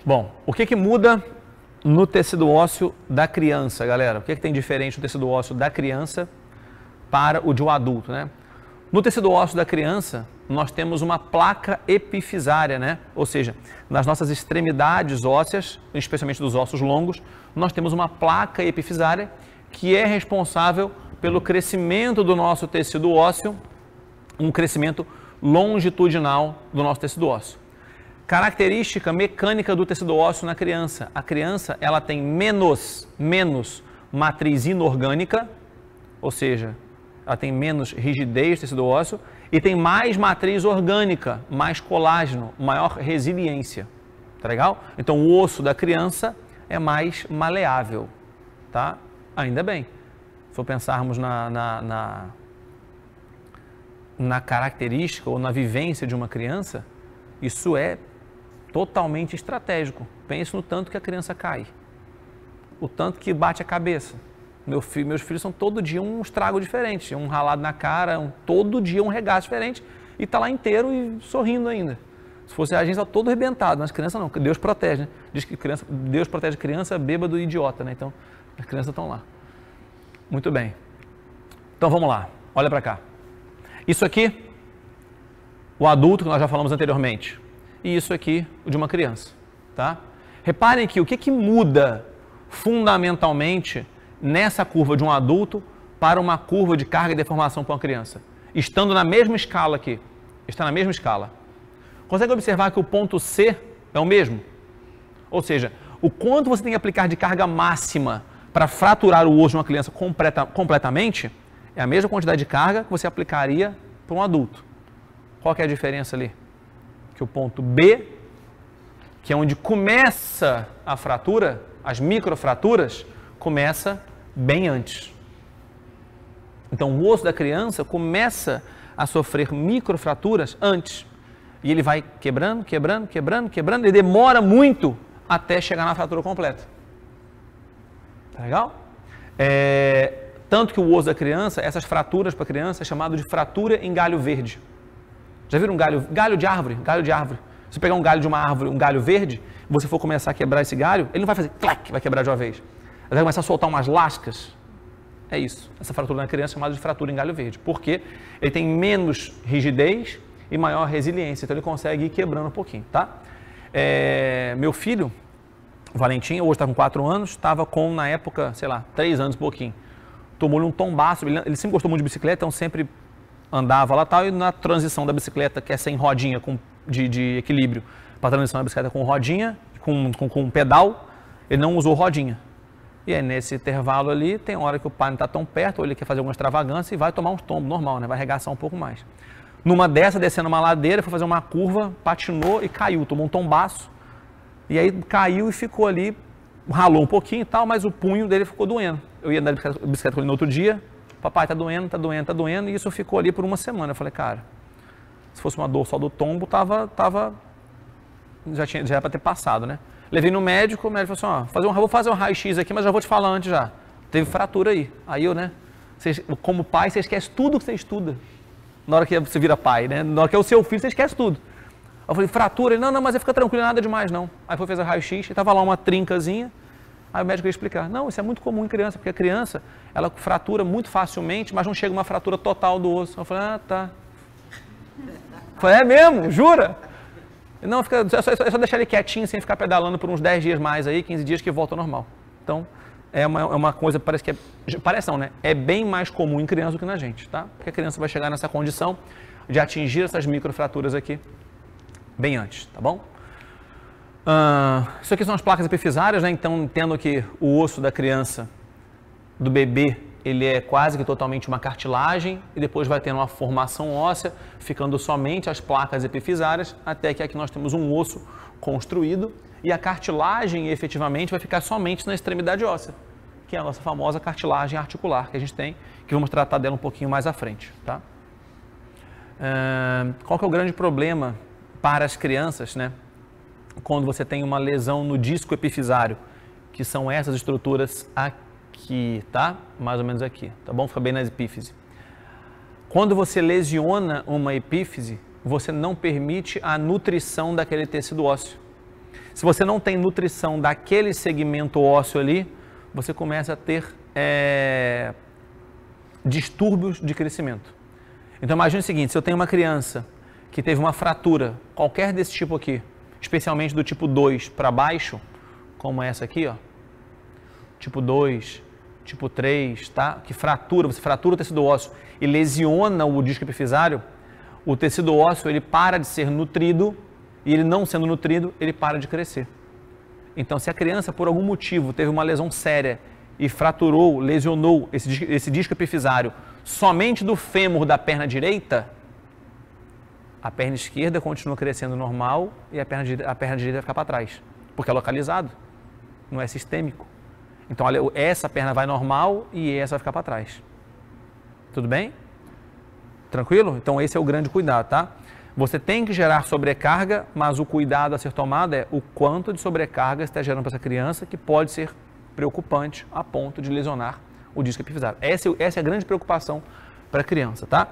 Bom, o que muda no tecido ósseo da criança, galera? O que tem diferente no tecido ósseo da criança para o de um adulto, né? No tecido ósseo da criança, nós temos uma placa epifisária, né? Ou seja, nas nossas extremidades ósseas, especialmente dos ossos longos, nós temos uma placa epifisária que é responsável pelo crescimento do nosso tecido ósseo, um crescimento longitudinal do nosso tecido ósseo. Característica mecânica do tecido ósseo na criança. A criança, ela tem menos matriz inorgânica, ou seja, ela tem menos rigidez do tecido ósseo e tem mais matriz orgânica, mais colágeno, maior resiliência. Tá legal? Então, o osso da criança é mais maleável, tá? Ainda bem. Se for pensarmos na característica ou na vivência de uma criança, isso é totalmente estratégico. Pense no tanto que a criança cai, o tanto que bate a cabeça. Meus filhos são todo dia um estrago diferente, um ralado na cara, todo dia um regaço diferente, e está lá inteiro e sorrindo ainda. Se fosse a gente, está todo arrebentado, mas criança não, Deus protege, né? Diz que Deus protege criança, bêbado e idiota, né? Então, as crianças estão lá. Muito bem. Então, vamos lá, olha para cá. Isso aqui, o adulto, que nós já falamos anteriormente, e isso aqui, o de uma criança, tá? Reparem que o que muda fundamentalmente nessa curva de um adulto para uma curva de carga e deformação para uma criança, estando na mesma escala aqui, está na mesma escala. Consegue observar que o ponto C é o mesmo? Ou seja, o quanto você tem que aplicar de carga máxima para fraturar o osso de uma criança completamente é a mesma quantidade de carga que você aplicaria para um adulto. Qual que é a diferença ali? Que o ponto B, que é onde começa a fratura, as microfraturas, começa bem antes. Então, o osso da criança começa a sofrer microfraturas antes. E ele vai quebrando, e demora muito até chegar na fratura completa. Tá legal? Tanto que o osso da criança, essas fraturas para a criança, é chamado de fratura em galho verde. Já viram um galho de árvore? Galho de árvore. Se pegar um galho de uma árvore, um galho verde, e você for começar a quebrar esse galho, ele não vai fazer clac, vai quebrar de uma vez. Ele vai começar a soltar umas lascas. É isso. Essa fratura na criança é chamada de fratura em galho verde. Porque ele tem menos rigidez e maior resiliência. Então ele consegue ir quebrando um pouquinho, tá? Meu filho, o Valentim, hoje está com 4 anos, estava com, na época, sei lá, 3 anos e pouquinho. Tomou-lhe um tombaço. Ele sempre gostou muito de bicicleta, então sempre andava lá e tal. E na transição da bicicleta, que é sem rodinha, de equilíbrio, para a transição da bicicleta com rodinha, com pedal, ele não usou rodinha. E aí, nesse intervalo ali, tem hora que o pai não está tão perto, ou ele quer fazer alguma extravagância e vai tomar um tombo normal, né? Vai arregaçar um pouco mais. Numa dessa, descendo uma ladeira, foi fazer uma curva, patinou e caiu, tomou um tombaço. E aí caiu e ficou ali, ralou um pouquinho e tal, mas o punho dele ficou doendo. Eu ia andar de bicicleta com ele no outro dia, papai, tá doendo, e isso ficou ali por uma semana. Eu falei, cara, se fosse uma dor só do tombo, já era para ter passado, né? Levei no médico, o médico falou assim, vou fazer um raio-x aqui, mas já vou te falar antes já. Teve fratura aí. Aí eu, né, como pai, você esquece tudo que você estuda. Na hora que você vira pai, né? Na hora que é o seu filho, você esquece tudo. Eu falei, fratura? Ele, não, mas ele fica tranquilo, nada demais não. Aí foi fazer o raio-x, e tava lá uma trincazinha. Aí o médico ia explicar, não, isso é muito comum em criança, porque a criança, ela fratura muito facilmente, mas não chega uma fratura total do osso. Eu falei, tá. Eu falei, é mesmo? Jura? Não, é só deixar ele quietinho, sem ficar pedalando por uns 10 dias mais aí, 15 dias que volta ao normal. Então, é uma coisa, parece não, né? É bem mais comum em criança do que na gente, tá? Porque a criança vai chegar nessa condição de atingir essas microfraturas aqui bem antes, tá bom? Isso aqui são as placas epifisárias, né? Então, entendo que o osso da criança, do bebê, ele é quase que totalmente uma cartilagem e depois vai tendo uma formação óssea, ficando somente as placas epifisárias, até que aqui nós temos um osso construído e a cartilagem efetivamente vai ficar somente na extremidade óssea, que é a nossa famosa cartilagem articular que a gente tem, que vamos tratar dela um pouquinho mais à frente, tá? Qual que é o grande problema para as crianças, né? Quando você tem uma lesão no disco epifisário, que são essas estruturas aqui, tá? Mais ou menos aqui, tá bom? Fica bem na epífise. Quando você lesiona uma epífise, você não permite a nutrição daquele tecido ósseo. Se você não tem nutrição daquele segmento ósseo ali, você começa a ter distúrbios de crescimento. Então imagine o seguinte, se eu tenho uma criança que teve uma fratura, qualquer desse tipo aqui, especialmente do tipo 2 para baixo, como essa aqui, ó, tipo 2, tipo 3, tá? Que fratura, você fratura o tecido ósseo e lesiona o disco epifisário, o tecido ósseo ele para de ser nutrido e ele não sendo nutrido, ele para de crescer. Então, se a criança por algum motivo teve uma lesão séria e fraturou, lesionou esse disco epifisário somente do fêmur da perna direita, a perna esquerda continua crescendo normal e a perna direita vai ficar para trás, porque é localizado, não é sistêmico. Então, olha, essa perna vai normal e essa vai ficar para trás. Tudo bem? Tranquilo? Então, esse é o grande cuidado, tá? Você tem que gerar sobrecarga, mas o cuidado a ser tomado é o quanto de sobrecarga está gerando para essa criança, que pode ser preocupante a ponto de lesionar o disco epifisário. Essa é a grande preocupação para a criança, tá?